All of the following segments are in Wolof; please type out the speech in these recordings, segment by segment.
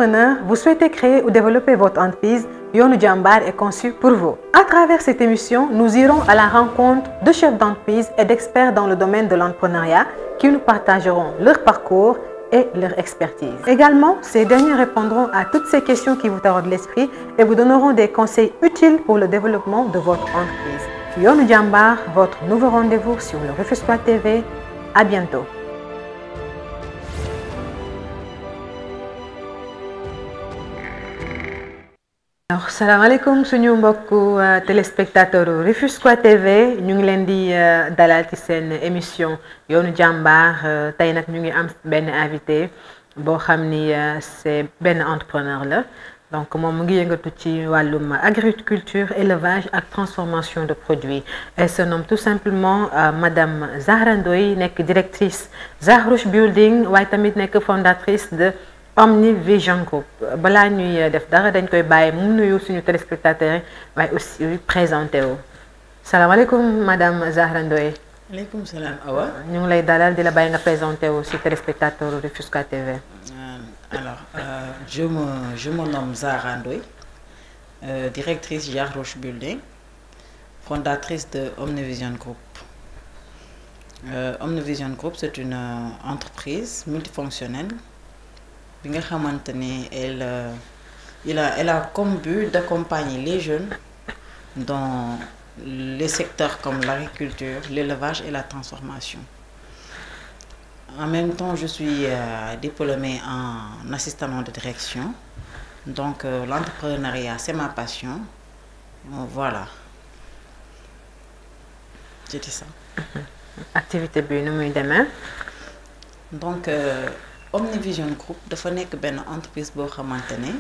entrepreneur, vous souhaitez créer ou développer votre entreprise, Yoonu Jambar est conçu pour vous. À travers cette émission, nous irons à la rencontre de chefs d'entreprise et d'experts dans le domaine de l'entrepreneuriat qui nous partageront leur parcours et leur expertise. Également, ces derniers répondront à toutes ces questions qui vous taraudent l'esprit et vous donneront des conseils utiles pour le développement de votre entreprise. Yoonu Jambar, votre nouveau rendez-vous sur le Rufisquois TV. À bientôt. Alors salaamaaleykum suñu mbokku téléspectateur Rufisquois TV ñu ngi leen di dalal ci seen émission Yoonu Jambar tey nag ñu ngi am benn invité boo xam ni c'est benn entrepreneur la donc moom mu ngi yëngatu ci wàllum agriculture élevage ak transformation de produits. Elle se nomme tout simplement madame Zahra Ndoye nekk directrice Zahrouche Building waaye tamit nekk fondatrice de Omni Vision Group. Balaa ñuy def dara dañ koy bàyyi mu nuyu suñu téléspectateurs yi waaye aussi présenté wu. salaamaaleykum madame Zahra Ndoye. Aleykum salaam Awa. ñu ngi lay dalal di la bàyyi nga présenté wu si téléspectateur Rufisquois TV. Alors je me nomme Zahra Ndoye, directrice Zahrouche Building, fondatrice de Omni Vision Group. Omni Vision Group c'est une entreprise multifonctionnelle. bi nga xamante ne elle a comme but d'accompagner les jeunes dans les secteurs comme l'agriculture, l'élevage et la transformation. En même temps, je suis diplômée en assistant de direction. Donc l'entrepreneuriat, c'est ma passion. Voilà. C'était ça. Activité bi nu muy demee. Donc Omni Vision Group dafa nekk benn entreprise boo xamante ne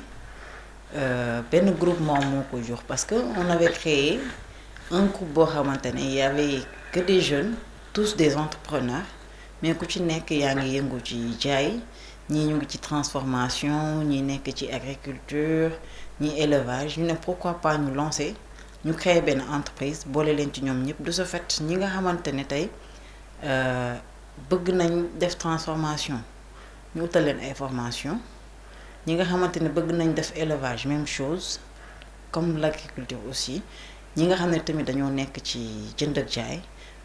benn groupement moo ko jox parce que on avait créé un groupe boo xamante ne y avait que des jeunes tous des entrepreneurs mais ku ci nekk yaa ngi yëngu ci jaay ñii ñu ngi ci transformation ñii nekk ci agriculture ñii élevage ñu ne pourquoi pas ñu lancer ñu créer benn entreprise boole leen ci ñoom ñëpp de ce fait ñi nga xamante ne tey bëgg nañ def transformation ñu utal leen ay formation ñi nga xamante ne bëgg nañ def élevage même chose comme l'agriculture aussi ñi nga xam ne tamit dañoo nekk ci jënd ak jaay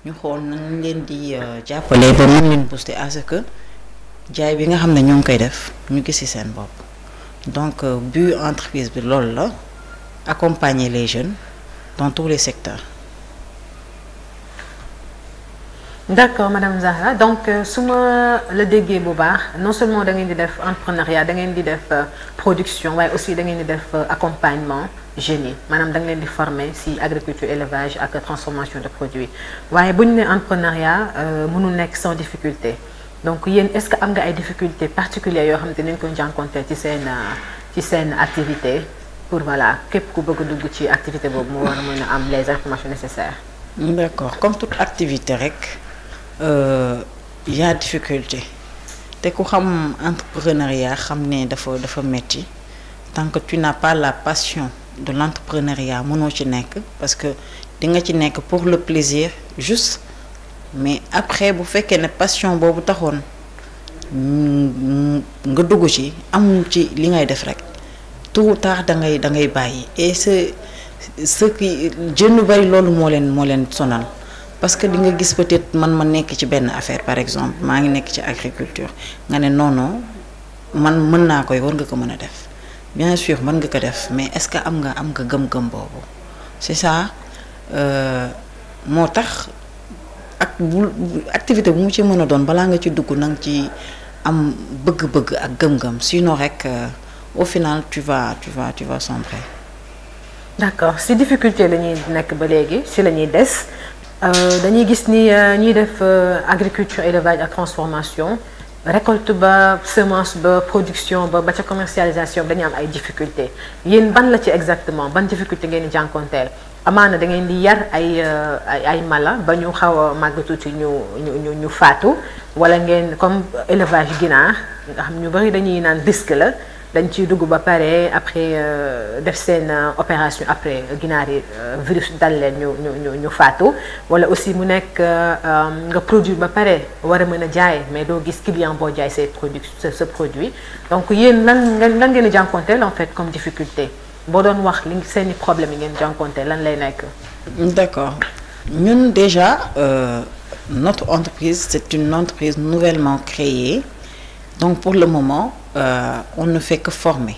ñu xool nañ leen di jàppale ba mën leen booster à ce que jaay bi nga xam ne ñoo ngi koy def ñu gis ci seen bopp donc but entreprise bi loolu la accompagner les jeunes dans tous les secteurs. D'accord madame Zahra donc su ma la déggee bu baax non seulement da ngeen di def entrepreneuriat da ngeen di def production waaye aussi da ngeen di def accompagnement jeunes yi maanaam da ngeen di former si agriculture élevage ak transformation de produits waaye bu ñu nee entrepreneuriat mënul nekk sans difficulté donc yéen est-ce que am nga ay difficultés particulières yoo xam ne nañ ko jànkonteel ci seen activité pour voilà képp ku bëgg a dugg ci activité boobu mu war a mën a am les informations nécessaires. D'accord comme toute activité rek. Y a difficulté te ku xam entrepreneuriat xam ne dafa metti tant que tu n'as pas la passion de l'entrepreneuriat mënoo ci nekk parce que di nga ci nekk pour le plaisir juste mais après bu fekkee ne passion boobu taxoon nga dugg ci amul ci li ngay def rek tôt ou tard da ngay bàyyi et ce qui jeunes bari loolu moo leen sonal. Parce que di nga gis peut-être man ma nekk ci benn affaire par exemple maa ngi nekk ci agriculture nga ne non man mën naa koy war nga ko mën a def bien sûr mën nga ko def mais est-ce que am nga gëm-gëm boobu c'est ça moo tax activité bu mu ci mën a doon balaa nga ci dugg na nga ci am bëgg-bëgg ak gëm-gëm sinon rek au final tu vas sombrer. D'accord si difficulté la ñuy nekk ba léegi si la ñuy des. dañuy gis ni ñuy def agriculture élevage ak transformation récolte ba semence ba production ba ca commercialisation dañuy am ay difficultés yéen ban la ci exactement ban difficulté ngeen di jànkonteel amaana da ngeen di yar ay mala ba ñu xaw a màgg tuuti ñu faatu wala ngeen comme élevage ginaar nga xam ñu bari dañuy naan risque la dañ ciy dugg ba pare après def seen opération après ginaar yi virus dal leen ñu faatu wala aussi mu nekk nga produit ba pare war a mën a jaay mais doo gis client boo jaay say produit ce produit donc yéen lan ngeen di jànkonteel en fait comme difficulté boo doon wax li seeni problème yi ngeen jànkonteel lan lay nekk. D'accord ñun déjà notre entreprise c'est une entreprise nouvellement créée donc pour le moment on ne fait que former.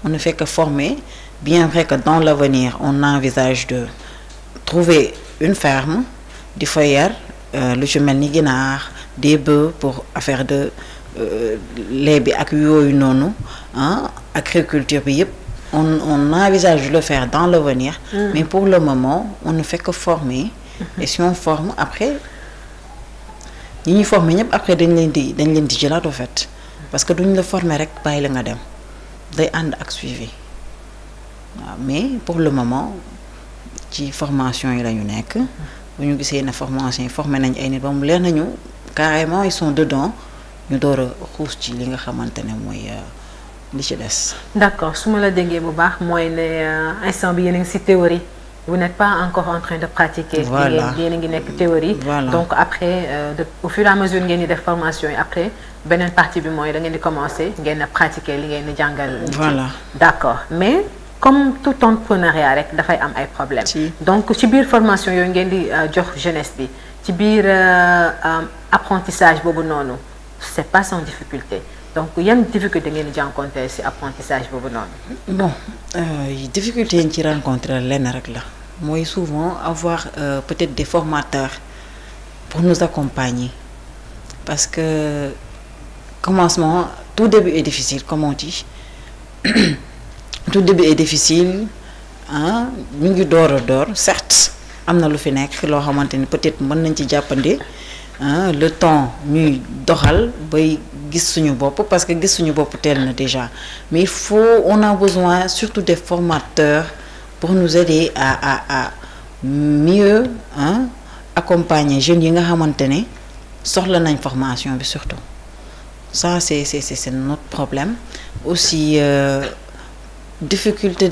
On ne fait que former, bien vrai que dans l'avenir, on envisage de trouver une ferme, du foyer, le chemin ni ginaar, des bœufs pour faire de lait bi ak yooyu noonu, agriculture bi yëpp, on envisage de le faire dans l'avenir, mais pour le moment, on ne fait que former. Et si on forme après, ñi ñuy former ñëpp après dañ leen di jëlaat au fait, parce que duñ la former rek bàyyi la nga dem. Day ànd ak suivi waaw mais pour le moment ci formation yi la ñu nekk bu ñu gisee ne formation yi formé nañ ay nit ba mu leer nañu carrément ils sont dedans ñu door a xuus ci li nga xamante ne mooy li ci des. D'accord su ma la déggee bu baax mooy ne instant bi yéen a ngi ci théorie vous n'êtes pas encore en train de pratiquer. Voilà yéen a ngi nekk théorie. Voilà. Donc après au fur et à mesure ngeen di def formation yi après beneen partie bi mooy da ngeen di commencer ngeen a pratiquer li ngeen di jàngal. Voilà. D'accord mais comme tout entrepreneuriat rek dafay am ay problèmes. Si. Donc ci biir formation yooyu ngeen di jox jeunesse bi ci biir apprentissage boobu noonu c'est pas sans difficulté donc yan difficulté ngeen di jànkonteel ci apprentissage boobu noonu. Bon difficulté yi ñu ci rencontrer lenn rek la mooy souvent avoir peut-être des formateurs pour nous accompagner parce que commencement tout début est difficile comme on dit tout début est difficile ñu ngi door a door certes am na lu fi nekk loo xamante ni peut-être mën nañ ci jàppandi le temps ñuy doxal bay gis suñu bopp parce que gis suñu bopp teel na déjà mais on a besoin surtout des formateurs pour nous aider à mieux accompagner jeunes yi nga xamante ne soxla nañ formation bi surtout ça c'est notre problème aussi difficulté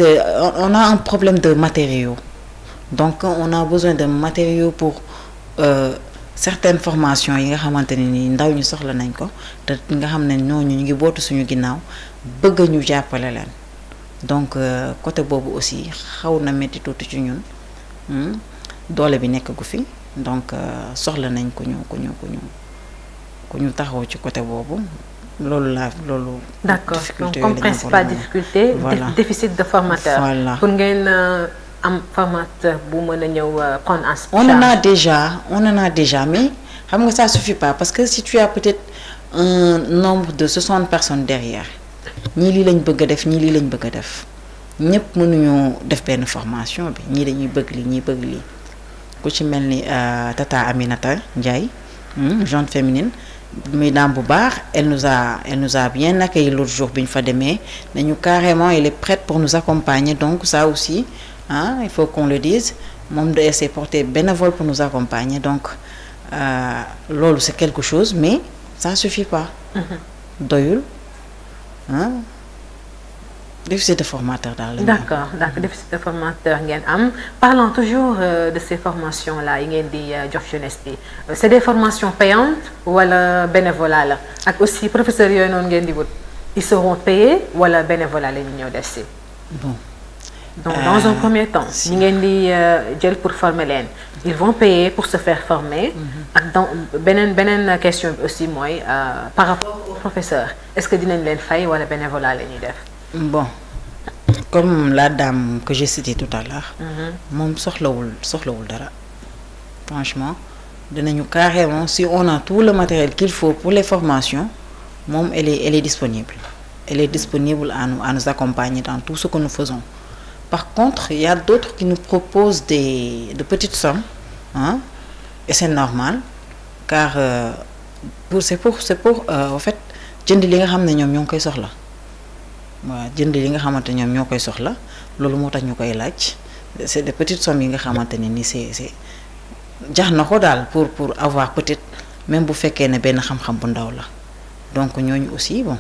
on a un problème de matériaux donc on a besoin de matériaux pour certaines formations yi nga xamante ne ni ndaw ñu soxla nañ ko te nga xam ne ñooñu ñu ngi bootu suñu ginnaaw bëgg ñu jàppale leen donc côté boobu aussi xaw na métti tuuti ci ñun doole bi nekk gu fi donc soxla nañ ku ñu taxaw ci côté boobu loolu. D'accord donc comme principale difficulté. Voilà. Déficit de formateur. Voilà. Pour ngeen am formateur bu mën a ñëw prendre en charge. on en a déjà mais xam nga ça suffit pas parce que si tu as peut-être un nombre de 60 personnes derrière ñii lii lañ bëgg a def ñii lii lañ bëgg a def ñëpp mënuñu def benn formation bi ñii dañuy bëgg lii ñii bëgg lii ku ci mel ni Tata Aminata Ndiaye jeune féminine muy daam bu baax elle nous a bien accueilli l'autre jour bi ñu fa demee nañu carrément elle est prête pour nous accompagner donc ça aussi il faut qu'on le dise moom de s'est porté bénévole pour nous accompagner donc loolu c'est quelque chose mais ça suffit pas doyul déficit de formateur daal la d'accord déficit de formateur ngeen am parlant toujours de ces formations là yi ngeen di jox jeunesse bi c'est des formations payantes wala bénévolat la ak aussi professeurs yooyu noonu ngeen di wut ils seront payés wala bénévolat la ñu ñëw def si. bon donc dans un premier temps ñi ngeen di jël pour former leen ils vont payer pour se faire former ak dans beneen question bi aussi mooy par rapport aux professeurs est-ce que dinañ leen fay wala bénévolat la ñuy def. Bon comme la dame que j'ai citée tout à l'heure moom soxlawul dara franchement dinañu carrément si on a tout le matériel qu'il faut pour les formations moom elle est disponible à nous accompagner dans tout ce que nous faisons. Par contre il y a d'autres qui nous proposent de petites sommes et c'est normal car c'est pour en fait jënd li nga xam ne ñoom ñoo ngi koy soxla. waaw jënd li nga xamante ñoom ñoo koy soxla loolu moo tax ñu koy laaj c'est des petites sommes yi nga xamante ne ni c'est jax na ko daal pour avoir peut-être même bu fekkee ne benn xam-xam bu ndaw la donc ñooñu aussi bon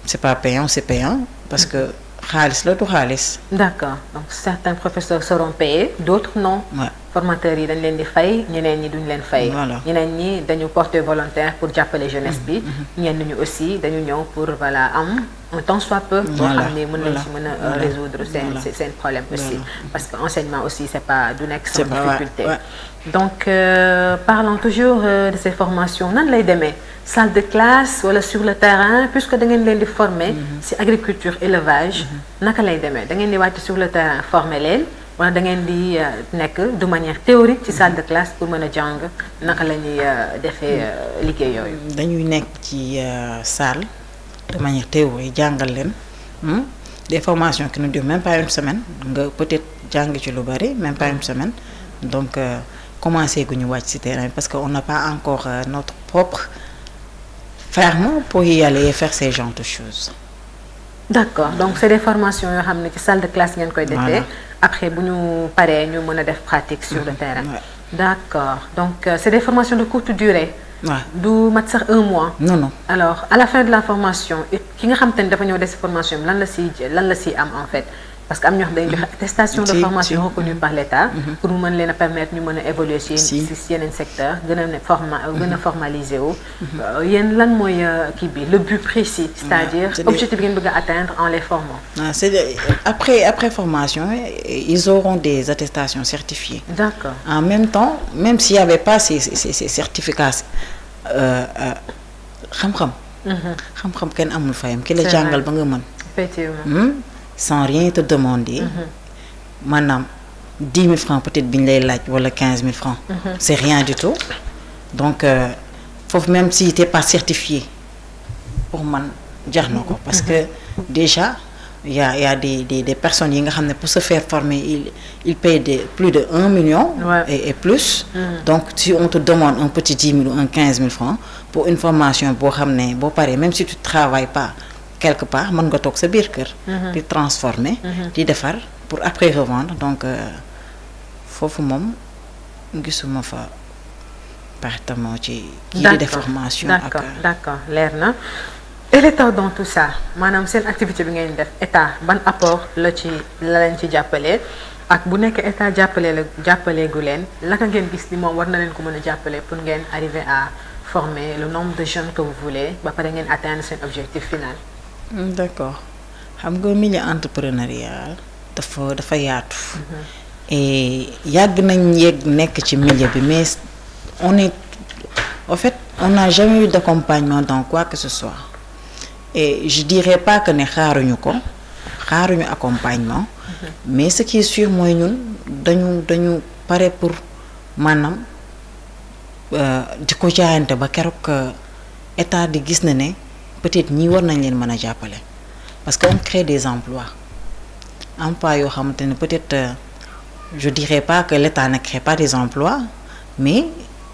c'est pas payant, c'est payant parce que xaalis la du xaalis. D'accord, donc certains professeurs seront payés, d'autres non. Ouais. Formateurs yi dañ leen di fay ñeneen ñi duñ leen fay. Voilà. ñeneen ñi dañu porter volontaire pour jàppale jeunesse bi. ñenn ñi aussi dañu ñëw pour voilà am un tant soit peu. boo xam ne mën nañ ci mën a résoudre seen problème aussi. parce que enseignement aussi c'est pas du nekk sans difficulté. Donc parlons toujours de ces formations nan lay demee salle de classe wala sur le terrain puisque da ngeen leen di former ci agriculture élevage naka lay demee da ngeen di wàcc sur le terrain former leen wala da ngeen di nekk de manière théorique ci salle de classe pour mën a jàng naka la ñuy defee liggéey yooyu. dañuy nekk ci salle de manière théorique jàngal leen des formations qui ne durent même pas une semaine nga peut-être jàng ci lu bari même pas une semaine donc commencé gu ñu wàcc ci terrain parce que on n'a pas encore notre propre ferme pour y aller et faire ces genres de choses. D'accord, donc c'est des formations yoo xam ne ci salle de classe ngeen koy defee. Après bu ñu paree ñu mën a def pratique sur le terrain. D'accord, donc c'est des formations de courte durée. du mat sax 1 mois. non. Alors à la fin de la formation ki nga xam te ne dafa ñëw des formation lan la siy am en fait. Parce que am ñoo xam dañuy joxe attestation de formation reconnue par l'État pour mu mën leen a permettre ñu mën a évoluer ci yeneen secteur gën a formaliser wu yéen lan mooy kii bi le but précis c'est-à-dire objectif bi ngeen bëgg a atteindre en les formant. Après formation ils auront des attestations certifiées. D'accord. En même temps même s'il y avait pas ces certificats xam-xam kenn amul fayam ki la jàngal ba nga mën. Effectivement. Sans rien te demander maanaam 10 000 francs peut-être bi ñu lay laaj wala 15 000 francs c'est rien du tout donc foofu même si t'es pas certifié pour man jar na ko parce que déjà il y a des personnes yi nga xam ne pour se faire former ils payent plus de 1 million et plus donc si on te demande un petit 10 000 ou un 15 000 francs pour une formation boo xam ne boo paree même si tu travailles pas quelque part mën nga toog sa biir kër di transformer di defar pour après revendre donc foofu moom gisuma fa partement ci kii di def formation d'accord leer na et l'État dans tout ça maanaam seen activité bi ngeen def état ban apport la leen ci jàppale ak bu nekk état jàppale gu leen laka ngeen gis ni moom war na leen ko mën a jàppale pour ngeen arriver à former le nombre de jeunes que vous voulez ba pare ngeen atteindre seen objectif final. D'accord xam nga milieu entrepreneurial dafa yaatu. Et yàgg nañ nekk ci milieu bi mais on n'a jamais eu d'accompagnement dans quoi que ce soit et je dirais pas que ne xaaruñu accompagnement mais ce qui est sûr mooy ñun dañu pare pour maanaam di ko jaayante ba keroog état di gis na ne peut-être ñii war nañ leen mën a jàppale parce que on crée des emplois yoo xamante ne peut-être je dirais pas que l'État ne crée pas des emplois mais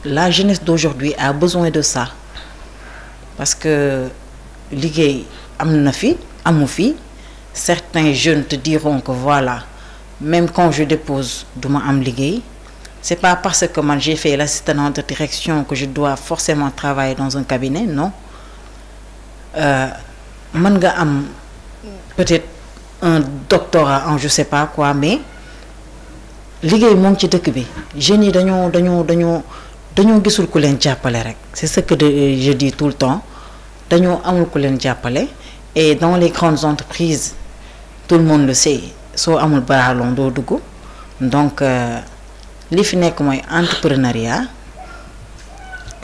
la jeunesse d'aujourd'hui a besoin de ça parce que liggéey amu fi certains jeunes te diront que voilà même quand je dépose duma am liggéey c'est pas parce que man j'ai fait l'assistant de direction que je dois forcément travailler dans un cabinet non mën nga am peut-être un doctorat en je sais pas quoi mais liggéey moom ci dëkk bi jeunes yi dañoo gisul ku leen jàppale rek c'est ce que je dis tout le temps dañoo amul ku leen jàppale et dans les grandes entreprises tout le monde le sait soo amul baralon doo dugg donc li fi nekk mooy entrepreneuriat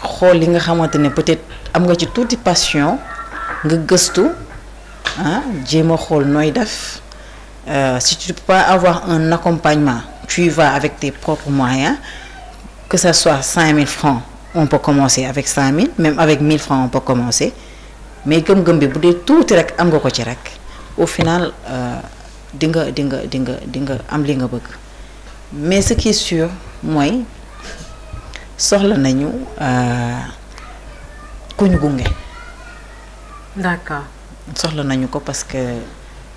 xool li nga xamante ne peut-être am nga ci tuuti passion nga gëstu jéem a xool nooy def si tu peux pas avoir un accompagnement tu y vas avec tes propres moyens que ça soit 5 000 francs on peut commencer avec 5 000 même avec 1 000 francs on peut commencer mais gëm-gëm bi bu dee tuuti rek am nga ko ci rek au final di nga am li nga bëgg mais ce qui est sûr mooy soxla nañu ku ñu gunge. D'accord. soxla nañu ko parce que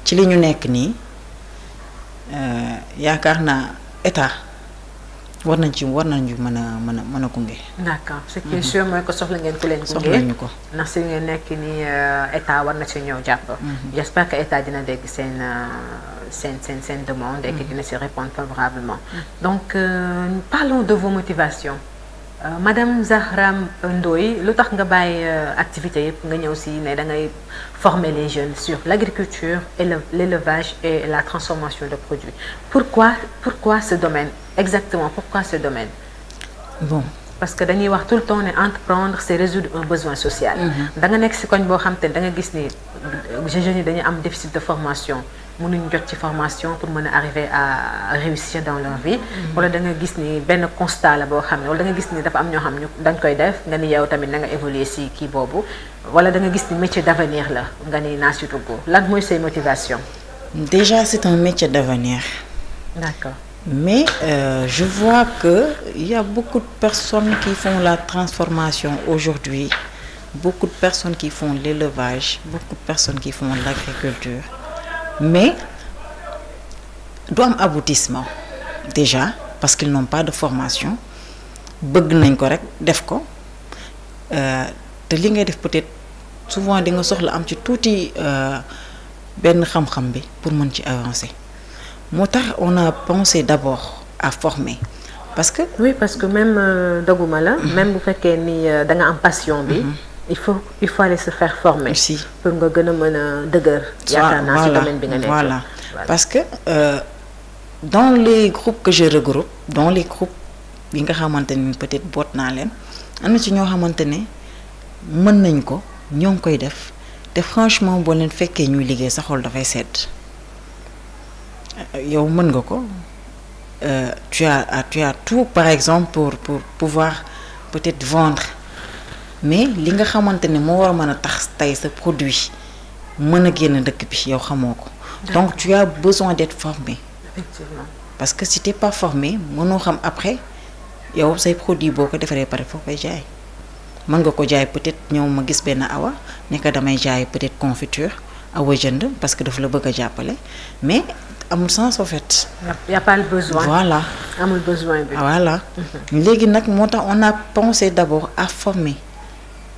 ci li ñu nekk nii yaakaar naa état war nañ mën a gunge. d'accord ce qui est sûr mooy que soxla ngeen ku leen gunge. soxla ñu ko ndax si ngeen nekk ni état war na ci ñëw jàpp. j'espère que état dina dégg seen demande et que dina ci répondre favorablement. donc parlons de vos motivations. Madame Zahra Ndoye lu tax nga bàyyi activité yëpp nga ñëw si ne da ngay former les jeunes sur l'agriculture et l'élevage et la transformation de produits. Pourquoi ce domaine exactement, pourquoi ce domaine? Bon, parce que dañuy wax tout le temps ne entreprendre c'est résoudre un besoin social. Da nga nekk si koñ boo xam te ne da nga gis ni jeunes yi dañuy am déficit de formation. mënuñ jot ci formation pour mën a arriver à réussir dans leur vie. wala da nga gis ni benn constat la boo xam ne wala da nga gis ni dafa am ñoo xam ne dañ koy def nga ni yow tamit na nga évoluer si kii boobu wala da nga gis ni métier d'avenir la nga ni naa si dugg lan mooy say motivation. Déjà c'est un métier d'avenir. D'accord. Mais je vois que il y a beaucoup de personnes qui font la transformation aujourd'hui, beaucoup de personnes qui font l'élevage, beaucoup de personnes qui font l'agriculture. Mais du am aboutissement déjà parce qu'ils n'ont pas de formation bëgg nañ ko rek def ko te li ngay def peut-être souvent di nga soxla am ci tuuti benn xam-xam bi pour mën ci avancer moo tax on a pensé d'abord à former parce que. oui parce que même doguma la. même bu fekkee ni da nga am passion bi. il faut aller se faire former. Aussi. Pour nga gën a mën a dëgër. yaakaar naa ci domaine bi nga nekk. Voilà parce que dans les groupes que je regroupe dans les groupes yi nga xamante ni peut-être boot naa leen am na ci ñoo xamante ne mën nañ ko ñoo ngi koy def te franchement boo leen fekkee ñuy liggéey sa xol dafay sedd yow mën nga ko tu as tout par exemple pour pouvoir peut-être vendre. mais li nga xamante ne moo war a mën a tax tey sa produit mën a génn dëkk bi yow xamoo ko. donc tu as besoin d'être formé. Effectivement. parce que si t'es pas formé mënoo xam après yow say produit boo ko defaree pare foo koy jaay mën nga ko jaay peut-être ñëw ma gis benn awa ne que damay jaay peut-être confiture awa jënd parce que dafa la bëgg a jàppale mais amul sens en fait. y a pas le besoin. voilà amul besoin bi. voilà léegi nag moo tax on a pensé d'abord à former.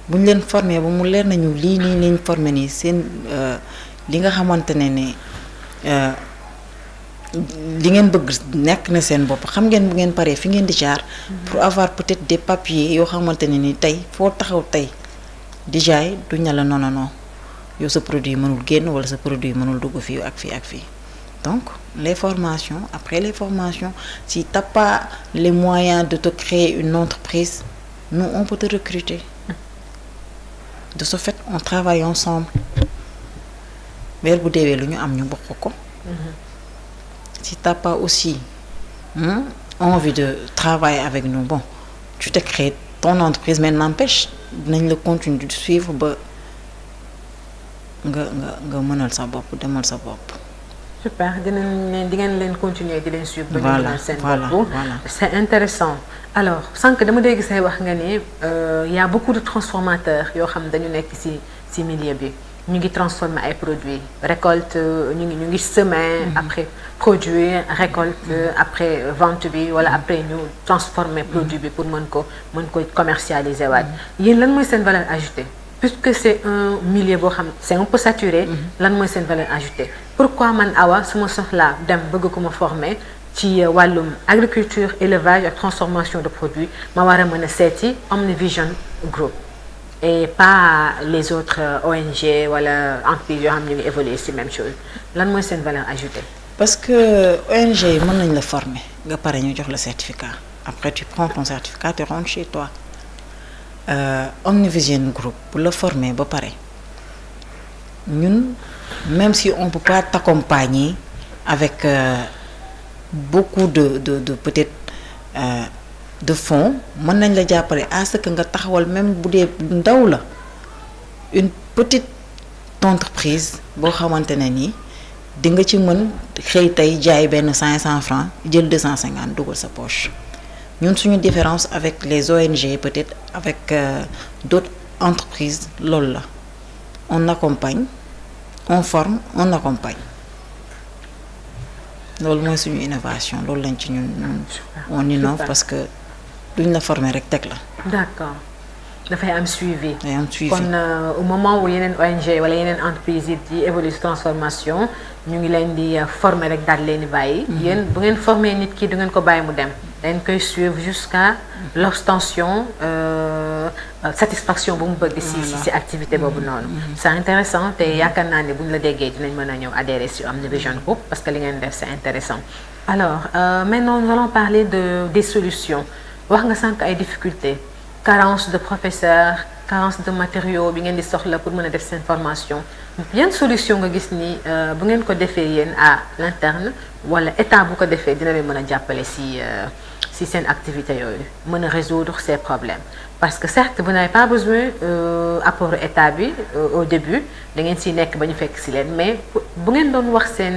bu ñu leen formé ba mu leer nañu lii nii lañ formé nii seen li nga xamante ne li ngeen bëgg nekk na seen bopp xam ngeen bu ngeen paree fi ngeen di jaar pour avoir peut-être des papiers yoo xamante ne ni tey foo taxaw tey di jaay duñ ne la non yow sa produit mënul génn wala sa produit mënul dugg fii ak fii ak fii donc les formations après les formations si t'as pas les moyens de te créer une entreprise nous on peut te recruter. De ce fait on travaille ensemble weer bu deewee lu ñu am ñu bokk ko. si t'as pas aussi envie de travailler avec nous bon tu te crées ton entreprise mais n'empêche dinañ la continuer de suivre ba nga mënal sa bopp demal sa bopp. super di ngeen leen continuer di leen suivre. ba ñu mënal seen bopp voilà c'est intéressant alors sànq dama dégg say wax nga ni y a beaucoup de transformateurs yoo xam dañu nekk ci milieu bi ñu ngi transformer ay produits récolte ñu ngi semer après produire récolte après vente bi wala après ñu transformer produit bi pour mën ko commercialiser waat yéen lan mooy seen valeur ajoutée puisque c'est un milieu boo xam c'est un peu saturé lan mooy seen valeur ajoutée pourquoi man Awa su ma soxlaa dem bëgg ko ma former ci wàllum agriculture élevage ak transformation de produits ma war a mën a seeti Omnivision Group et pas les autres ONG wala entreprises yoo xam ñu ngi évoluer ci même chose lan mooy seen valeur ajoutée. parce que ONG yi mën nañ la former nga pare ñu jox la certificat après tu prends ton certificat tu rentres chez toi Omnivision Group bu la former ba pare ñun même si on peut pas t'accompagner avec beaucoup de peut-être de fonds mën nañ la jàppale à ce que nga taxawal même bu dee ndaw la une petite entreprise boo xamante ne nii di nga ci mën xëy tey jaay benn 500 francs jël 250 dugal sa poche ñun suñu différence avec les ONG peut-être avec d'autres entreprises loolu la on accompagne on forme on accompagne loolu mooy suñu innovation loolu lañ ci ñun on innove parce que duñ la former rek teg la. d'accord dafay am suivi. day am suivi kon au moment où yeneen ONG wala yeneen entreprise yi di évoluer transformation ñu ngi leen di former rek daal leen di bàyyi. yéen bu ngeen former nit ki du ngeen ko bàyyi mu dem. dañ koy suivre jusqu'à l'obtention satisfaction bu mu bëgg si activité boobu noonu. c'est intéressant te yaakaar naa ne bu ñu la déggee dinañ mën a ñëw adhérer si Omni Vision Group parce que li ngeen def c'est intéressant. alors maintenant nous allons parler des solutions wax nga sànq ay difficultés carence de professeurs carence de matériaux bi ngeen di soxla pour mën a def seen formation yan solution nga gis ni bu ngeen ko defee yéen à l'interne wala état bu ko defee dina leen mën a jàppale si seen activité yooyu mën a résoudre ces problèmes parce que certes vous n'avez pas besoin apport état bi au début da ngeen siy nekk ba ñu fekk si leen mais bu ngeen doon wax seen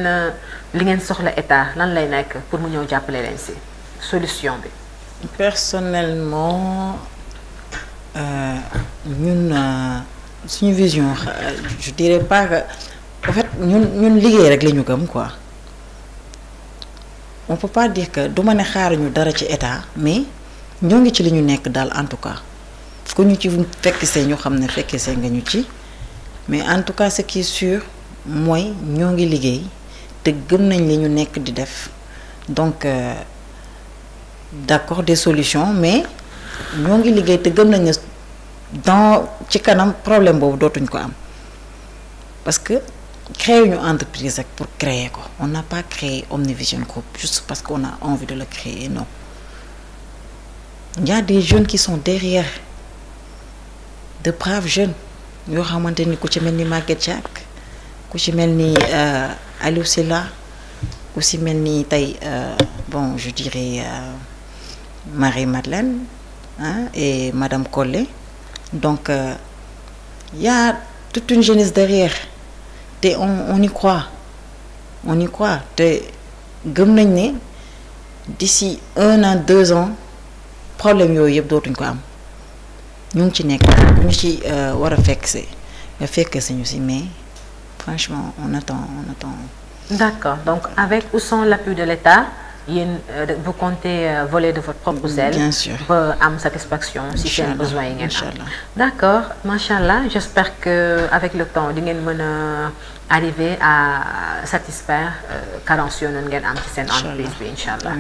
li ngeen soxla état lan lay nekk pour mu ñëw jàppale leen si solution bi. personnellement ñun suñu vision je dirais pas que en fait ñun liggéey rek la ñu gëm quoi. on peut pas dire que du ma ne xaaruñu dara ci état mais ñoo ngi ci li ñu nekk daal en tout cas ku ñu ci fekk see ñu xam ne fekk see nga ñu ci mais en tout cas ce qui est sûr mooy ñoo ngi liggéey te gëm nañ li ñu nekk di def donc d'accord des solutions mais ñoo ngi liggéey te gëm nañ ne dans ci kanam problème boobu dootuñ ko am parce que créer une entreprise pour créer quoi. On n'a pas créé Omni Vision Group juste parce qu'on a envie de le créer, non. Il y a des jeunes qui sont derrière, de braves jeunes. Yo xamanteni ku ci melni Maguette Diack, ku ci melni Aliou Silla, ku ci melni tay bon, je dirais Marie-Madeleine hein, et Madame Collé. Donc il y a toute une jeunesse derrière. te on y croit te gëm nañ ne d'ici 1 an 2 ans problème yooyu yëpp dootuñ ko am ñu ngi ci nekk ñu ci war a fekk si ñu si mais franchement on attend. D'accord donc avec ou sans l'appui de l'État yéen vous comptez voler de votre propre aile. Bien sûr ba am satisfaction si seen besoin yi ngeen am. D'accord machallah j'espère que avec le temps di ngeen mën a arriver à satisfaire carence yoo noonu ngeen am ci seen entreprise bi inchallah.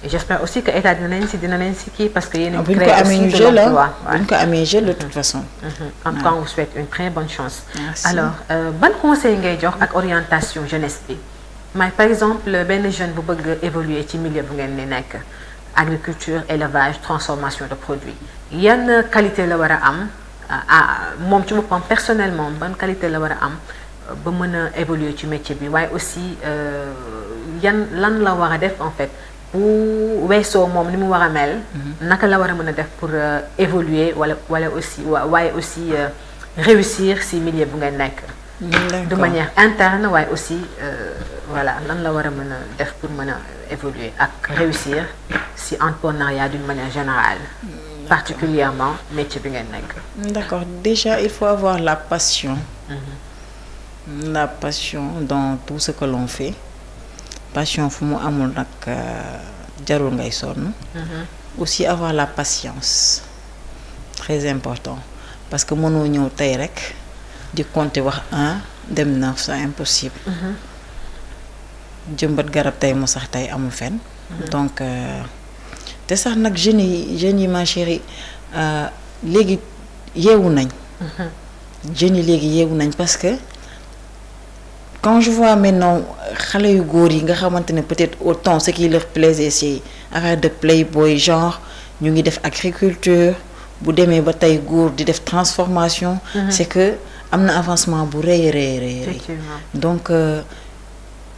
Et j'espère aussi que état dina leen si kii parce que yéen a créé aussi de l'emploi. bu ñu ko amee jël de toute façon. En tout cas on vous souhaite une très bonne chance. Merci. Alors ban conseil ngay jox ak orientation jeunesse bi. mais par exemple benn jeune bu bëgg évoluer ci milieu bu ngeen ni nekk agriculture élevage transformation de produits yan qualité la war a am moom ci boppam personnellement ban qualité la war a am ba mën a évoluer ci métier bi waaye aussi lan la war a def en fait bu weesoo moom ni mu war a mel. naka la war a mën a def pour évoluer wala aussi waaye aussi réussir si milieu bu ngeen nekk. de manière interne waaye aussi voilà lan la war a mën a def pour mën a évoluer ak réussir si entrepreneuriat d'une manière générale. particulièrement métier bi ngeen nekk. D'accord déjà il faut avoir la passion. La passion dans tout ce que l'on fait. Passion fu mu amul nag jarul ngay sonn. Aussi avoir la patience très important parce que mënoo ñëw tey rek. di compter wax 1 dem 9 c'est impossible. jëmbat garab tey mu sax tey amul fenn. donc te sax nag jeunes yi ma chérie léegi yeewu nañ. jeunes yi léegi yeewu nañ parce que quand je vois maintenant xale yu góor yi nga xamante ne peut-être autant ce qui leur plaisait c'est affaire de playboy genre ñu ngi def agriculture bu demee ba tey góor di def transformation. c'est que am na avancement bu rëy donc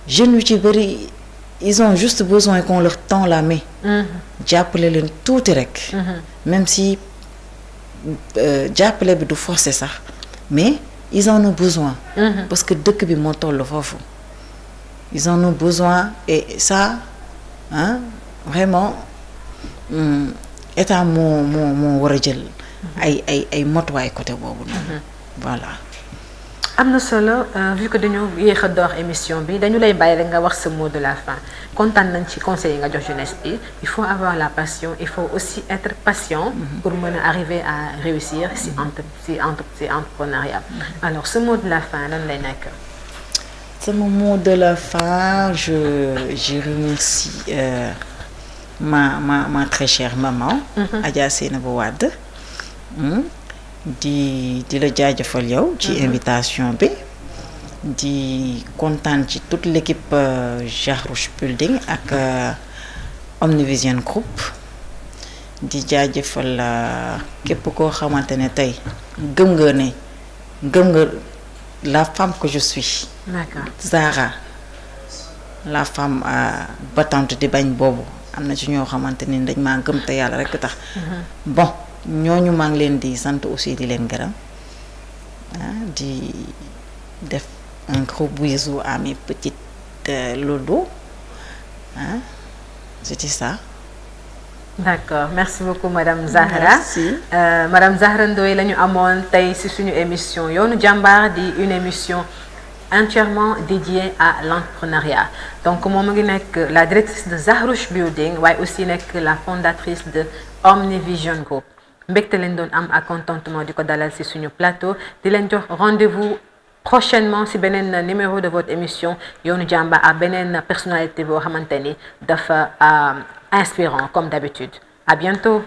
jeunes yu ci bëri ils ont juste besoin qu'on leur tend la main. jàppale leen tuuti rek. même si jàppale bi du forcer sax mais ils en ont besoin. parce que dëkk bi moo toll foofu. ils en ont besoin et ça hein vraiment état moo war a jël. ay motuwaay côté boobu noonu. Voilà. am na solo vu que dañoo yéex a door émission bi dañu lay bàyyi rek nga wax ce mot de la fin kontaan nañ ci conseil yi nga jox jeunesse bi il faut avoir la passion il faut aussi être patient pour mën a arriver à réussir si entrepreneuriat alors ce mot de la fin lan lay nekk. Sama mot de la fin je remercie ma très chère maman. Adja Seynabou Wade. di la jaajëfal yow ci invitation bi di kontaan ci toute l'équipe Jahrouche Building ak Omnivision Group di jaajëfal képp koo xamante ne tey gëm nga la femme que je suis. D'accord. Zahra la femme battante di bañ boobu am na ci ñoo xamante ni dañ maa gëm te yàlla rekk tax. Bon ñooñu maa ngi leen di sant aussi di leen gërëm di def un gros bisou à mes petites loulous c'était ça. D'accord merci beaucoup madame Zahra. Merci. Madame Zahra Ndoye la ñu amoon tey ci suñu émission yoonu jàmbaar di une émission entièrement dédiée à l'entrepreneuriat donc moom ngi nekk la directrice de Jahrouche Building waaye aussi nekk la fondatrice de Omnivision Group. mbégte leen doon am ak contentement di ko dalal ci suñu plateau di leen jox rendez-vous prochainement ci beneen numéro de votre émission yoonu jàmbaar ak beneen personnalité boo xamante ni dafa inspirant comme d'habitude à bientôt.